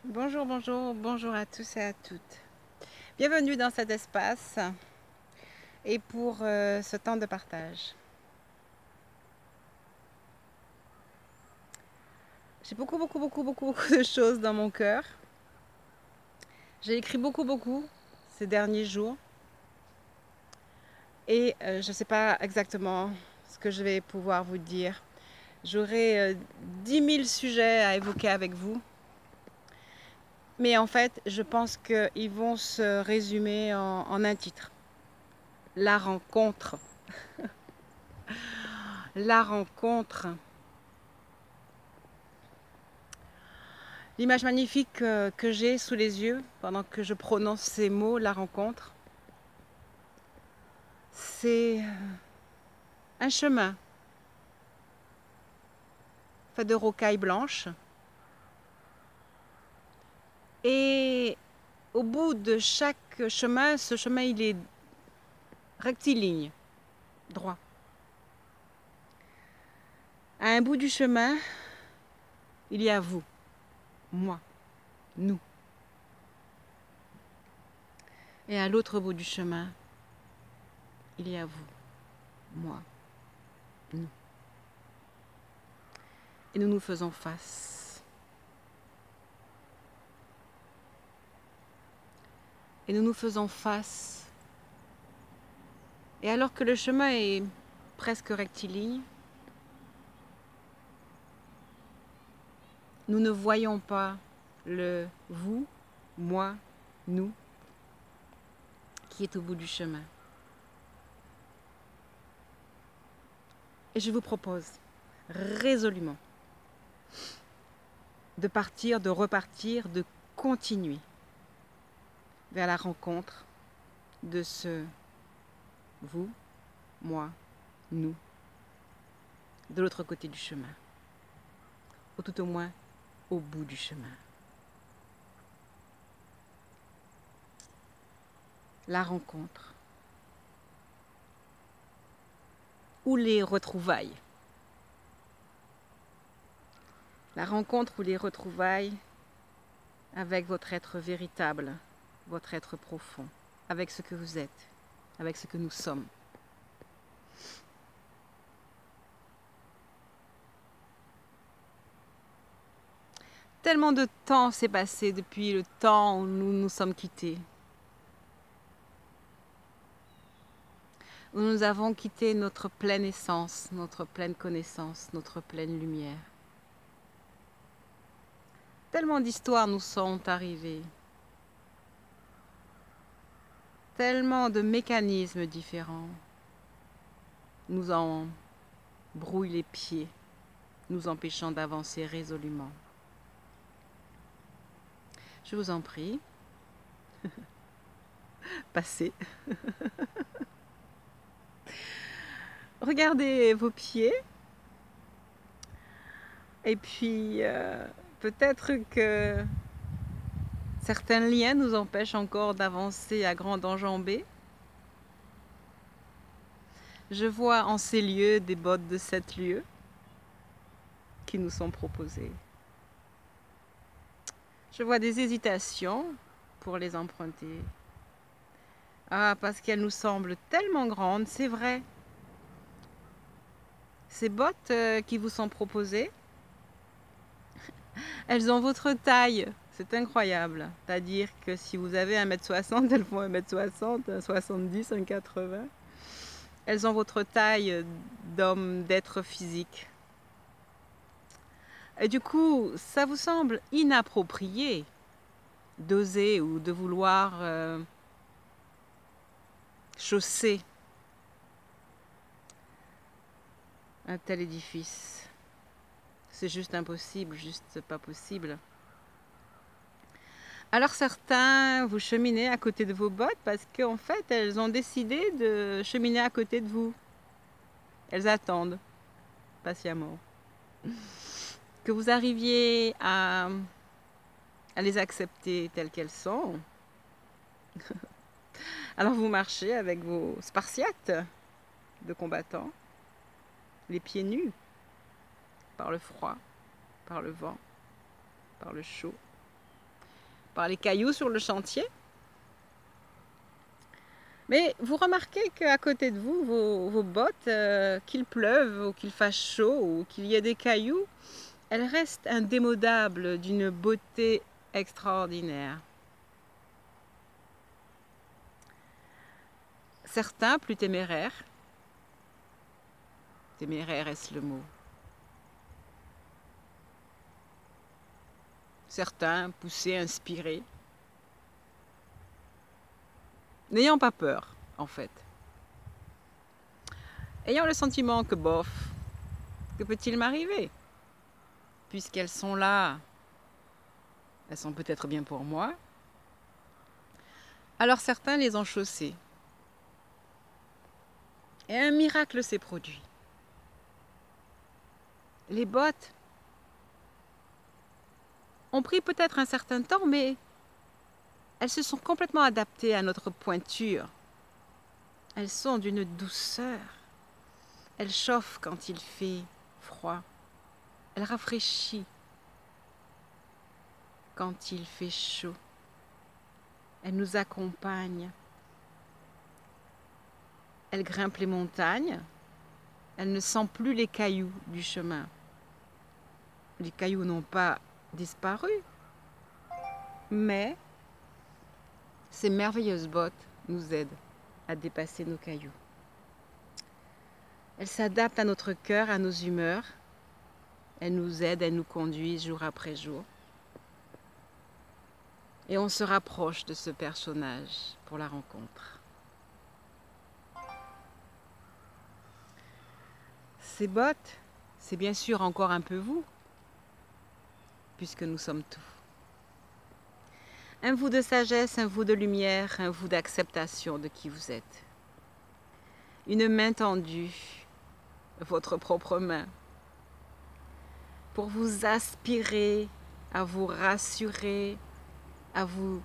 Bonjour, bonjour, bonjour à tous et à toutes. Bienvenue dans cet espace et pour ce temps de partage. J'ai beaucoup de choses dans mon cœur. J'ai écrit beaucoup ces derniers jours et je ne sais pas exactement ce que je vais pouvoir vous dire. J'aurai 10 000 sujets à évoquer avec vous. Mais en fait, je pense qu'ils vont se résumer en un titre. La rencontre. La rencontre. L'image magnifique que j'ai sous les yeux pendant que je prononce ces mots, la rencontre, c'est un chemin fait de rocailles blanches. Et au bout de chaque chemin, ce chemin il est rectiligne, droit. À un bout du chemin, il y a vous, moi, nous. Et à l'autre bout du chemin, il y a vous, moi, nous. Et nous nous faisons face. Et nous nous faisons face. Et alors que le chemin est presque rectiligne, nous ne voyons pas le vous, moi, nous qui est au bout du chemin. Et je vous propose résolument de partir, de repartir, de continuer vers la rencontre de ce vous, moi, nous, de l'autre côté du chemin, ou tout au moins au bout du chemin. La rencontre ou les retrouvailles. La rencontre ou les retrouvailles avec votre être véritable, votre être profond, avec ce que vous êtes, avec ce que nous sommes. Tellement de temps s'est passé depuis le temps où nous nous sommes quittés. Où nous avons quitté notre pleine essence, notre pleine connaissance, notre pleine lumière. Tellement d'histoires nous sont arrivées. Tellement de mécanismes différents nous en brouillent les pieds, nous empêchant d'avancer résolument. Je vous en prie, passez. Regardez vos pieds. Et puis, peut-être que certains liens nous empêchent encore d'avancer à grande enjambée. Je vois en ces lieux des bottes de 7 lieues qui nous sont proposées. Je vois des hésitations pour les emprunter. Ah, parce qu'elles nous semblent tellement grandes, c'est vrai. Ces bottes qui vous sont proposées, elles ont votre taille. C'est incroyable. C'est-à-dire que si vous avez 1,60 m, elles font 1,60 m, 1,70 m, 1,80 m. Elles ont votre taille d'homme, d'être physique. Et du coup, ça vous semble inapproprié d'oser ou de vouloir chausser un tel édifice. C'est juste impossible, juste pas possible. Alors certains, vous cheminez à côté de vos bottes parce qu'en fait, elles ont décidé de cheminer à côté de vous. Elles attendent patiemment que vous arriviez à les accepter telles qu'elles sont. Alors vous marchez avec vos spartiates de combattants, les pieds nus, par le froid, par le vent, par le chaud, par les cailloux sur le chantier. Mais vous remarquez qu'à côté de vous, vos bottes, qu'il pleuve ou qu'il fasse chaud ou qu'il y ait des cailloux, elles restent indémodables d'une beauté extraordinaire. Certains plus téméraires, téméraire est-ce le mot? Certains poussés, inspirés, n'ayant pas peur en fait, ayant le sentiment que bof, que peut-il m'arriver? Puisqu'elles sont là, elles sont peut-être bien pour moi. Alors certains les ont chaussées. Et un miracle s'est produit. Les bottes ont pris peut-être un certain temps, mais elles se sont complètement adaptées à notre pointure. Elles sont d'une douceur. Elles chauffent quand il fait froid. Elles rafraîchissent quand il fait chaud. Elles nous accompagnent. Elles grimpent les montagnes. Elles ne sentent plus les cailloux du chemin. Les cailloux n'ont pas disparu, mais ces merveilleuses bottes nous aident à dépasser nos cailloux. Elles s'adaptent à notre cœur, à nos humeurs. Elles nous aident, elles nous conduisent jour après jour. Et on se rapproche de ce personnage pour la rencontre. Ces bottes, c'est bien sûr encore un peu vous, puisque nous sommes tout. Un vous de sagesse, un vous de lumière, un vous d'acceptation de qui vous êtes. Une main tendue, votre propre main, pour vous aspirer, à vous rassurer, à vous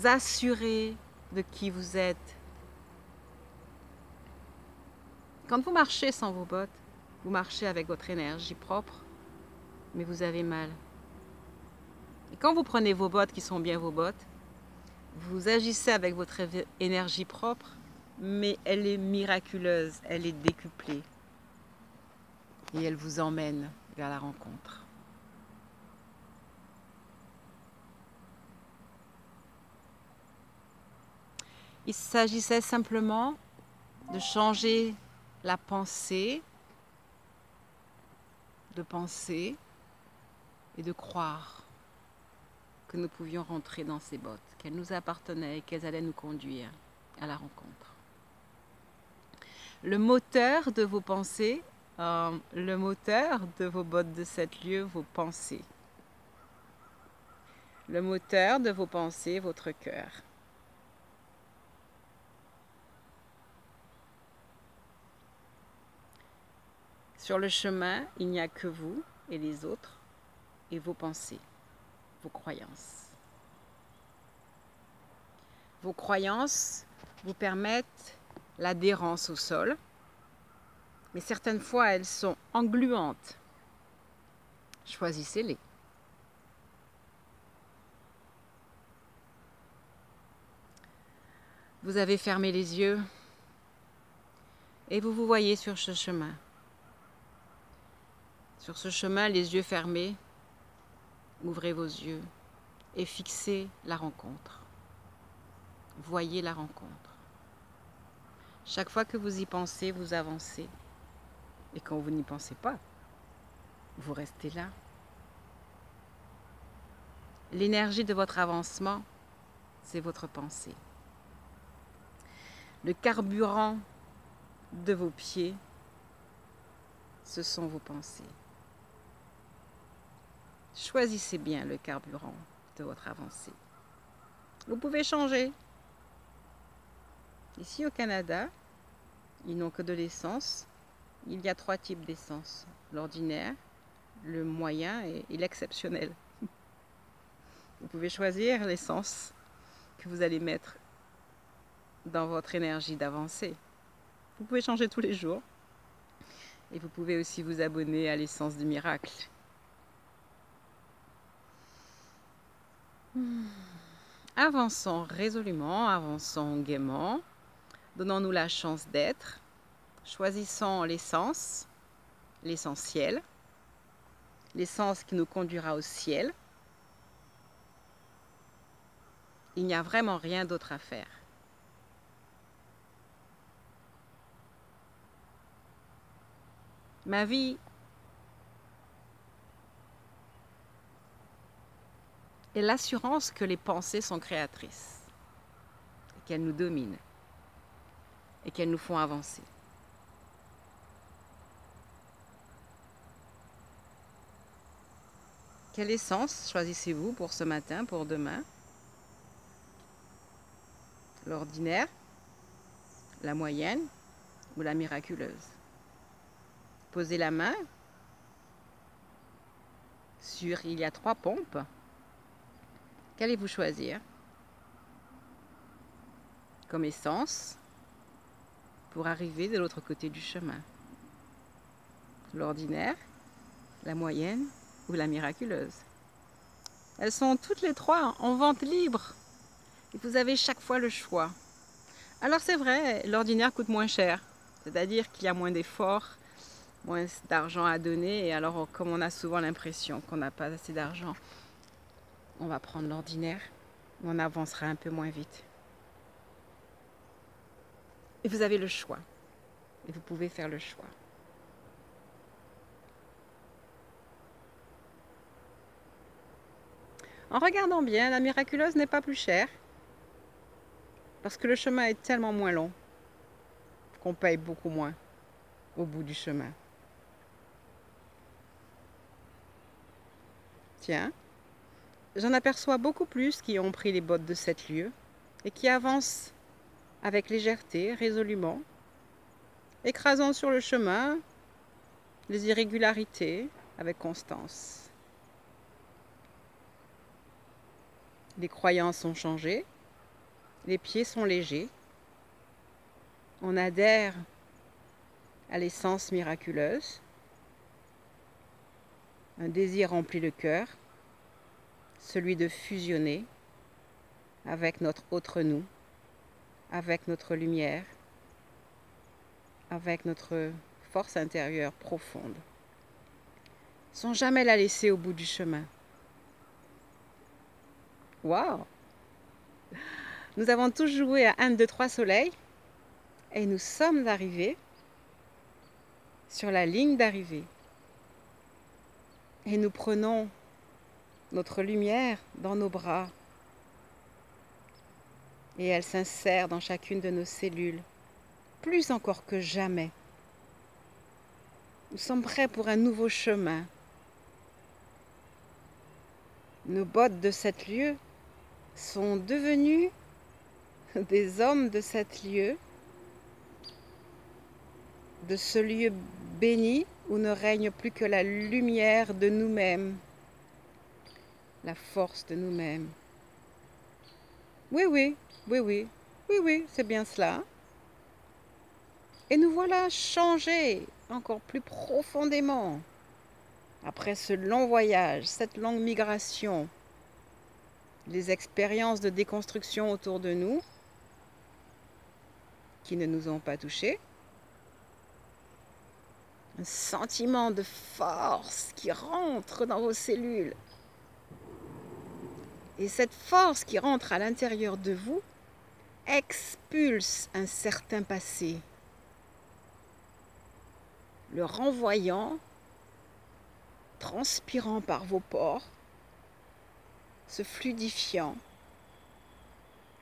assurer de qui vous êtes. Quand vous marchez sans vos bottes, vous marchez avec votre énergie propre, mais vous avez mal. Et quand vous prenez vos bottes qui sont bien vos bottes, vous agissez avec votre énergie propre, mais elle est miraculeuse, elle est décuplée. Et elle vous emmène vers la rencontre. Il s'agissait simplement de changer la pensée, de penser et de croire que nous pouvions rentrer dans ces bottes, qu'elles nous appartenaient et qu'elles allaient nous conduire à la rencontre. Le moteur de vos pensées, le moteur de vos bottes de 7 lieues, vos pensées. Le moteur de vos pensées, votre cœur. Sur le chemin, il n'y a que vous et les autres et vos pensées, vos croyances. Vos croyances vous permettent l'adhérence au sol, mais certaines fois elles sont engluantes. Choisissez-les. Vous avez fermé les yeux et vous vous voyez sur ce chemin. Sur ce chemin, les yeux fermés, ouvrez vos yeux et fixez la rencontre. Voyez la rencontre. Chaque fois que vous y pensez, vous avancez. Et quand vous n'y pensez pas, vous restez là. L'énergie de votre avancement, c'est votre pensée. Le carburant de vos pieds, ce sont vos pensées. Choisissez bien le carburant de votre avancée. Vous pouvez changer. Ici au Canada, ils n'ont que de l'essence. Il y a 3 types d'essence. L'ordinaire, le moyen et l'exceptionnel. Vous pouvez choisir l'essence que vous allez mettre dans votre énergie d'avancée. Vous pouvez changer tous les jours. Et vous pouvez aussi vous abonner à l'essence du miracle. Avançons résolument, avançons gaiement, donnons-nous la chance d'être, choisissons l'essence, l'essentiel, l'essence qui nous conduira au ciel. Il n'y a vraiment rien d'autre à faire. Ma vie est l'assurance que les pensées sont créatrices, et qu'elles nous dominent, et qu'elles nous font avancer. Quelle essence choisissez-vous pour ce matin, pour demain? L'ordinaire, la moyenne ou la miraculeuse? Posez la main sur il y a 3 pompes. Qu'allez-vous choisir comme essence pour arriver de l'autre côté du chemin? L'ordinaire, la moyenne ou la miraculeuse? Elles sont toutes les 3 en vente libre et vous avez chaque fois le choix. Alors c'est vrai, l'ordinaire coûte moins cher, c'est-à-dire qu'il y a moins d'efforts, moins d'argent à donner, et alors comme on a souvent l'impression qu'on n'a pas assez d'argent, on va prendre l'ordinaire, on avancera un peu moins vite. Et vous avez le choix, et vous pouvez faire le choix. En regardant bien, la miraculeuse n'est pas plus chère, parce que le chemin est tellement moins long qu'on paye beaucoup moins au bout du chemin. Tiens, j'en aperçois beaucoup plus qui ont pris les bottes de 7 lieues et qui avancent avec légèreté, résolument, écrasant sur le chemin les irrégularités avec constance. Les croyances ont changé, les pieds sont légers, on adhère à l'essence miraculeuse, un désir remplit le cœur, celui de fusionner avec notre autre nous, avec notre lumière, avec notre force intérieure profonde, sans jamais la laisser au bout du chemin. Waouh! Nous avons tous joué à 1, 2, 3 soleil et nous sommes arrivés sur la ligne d'arrivée. Et nous prenons notre lumière dans nos bras et elle s'insère dans chacune de nos cellules, plus encore que jamais. Nous sommes prêts pour un nouveau chemin. Nos bottes de 7 lieues sont devenues des hommes de 7 lieues, de ce lieu béni où ne règne plus que la lumière de nous-mêmes, la force de nous-mêmes. Oui, oui, oui, oui, oui, oui, c'est bien cela. Et nous voilà changés encore plus profondément après ce long voyage, cette longue migration, les expériences de déconstruction autour de nous qui ne nous ont pas touchés, un sentiment de force qui rentre dans vos cellules. Et cette force qui rentre à l'intérieur de vous expulse un certain passé, le renvoyant, transpirant par vos pores, se fluidifiant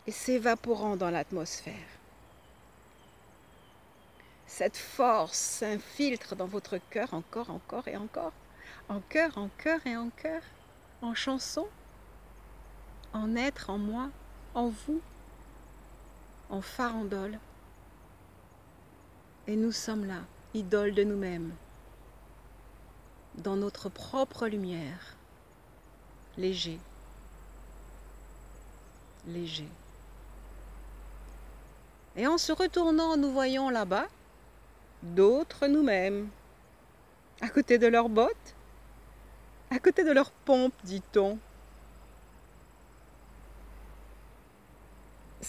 et s'évaporant dans l'atmosphère. Cette force s'infiltre dans votre cœur encore, encore et encore, en cœur et en cœur, en chanson, en être, en moi, en vous, en farandole. Et nous sommes là, idoles de nous-mêmes, dans notre propre lumière, léger, léger. Et en se retournant, nous voyons là-bas d'autres nous-mêmes, à côté de leurs bottes, à côté de leurs pompes, dit-on.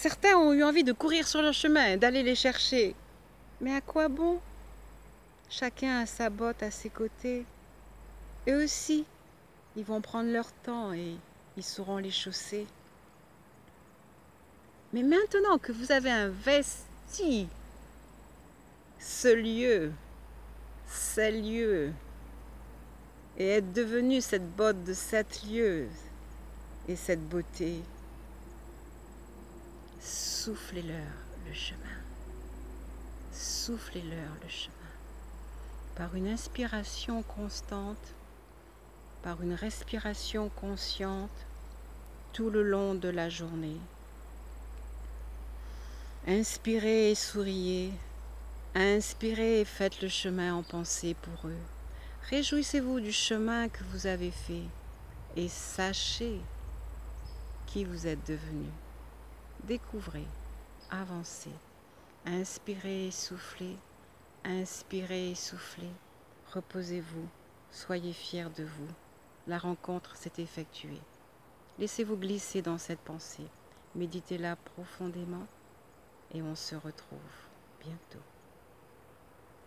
Certains ont eu envie de courir sur leur chemin, d'aller les chercher. Mais à quoi bon? Chacun a sa botte à ses côtés. Eux aussi, ils vont prendre leur temps et ils sauront les chausser. Mais maintenant que vous avez investi ces lieux, et être devenu cette botte de 7 lieues et cette beauté, soufflez-leur le chemin. Soufflez-leur le chemin. Par une inspiration constante, par une respiration consciente, tout le long de la journée. Inspirez et souriez. Inspirez et faites le chemin en pensée pour eux. Réjouissez-vous du chemin que vous avez fait et sachez qui vous êtes devenu. Découvrez, avancez, inspirez et soufflez, inspirez et soufflez. Reposez-vous, soyez fiers de vous. La rencontre s'est effectuée. Laissez-vous glisser dans cette pensée. Méditez-la profondément et on se retrouve bientôt.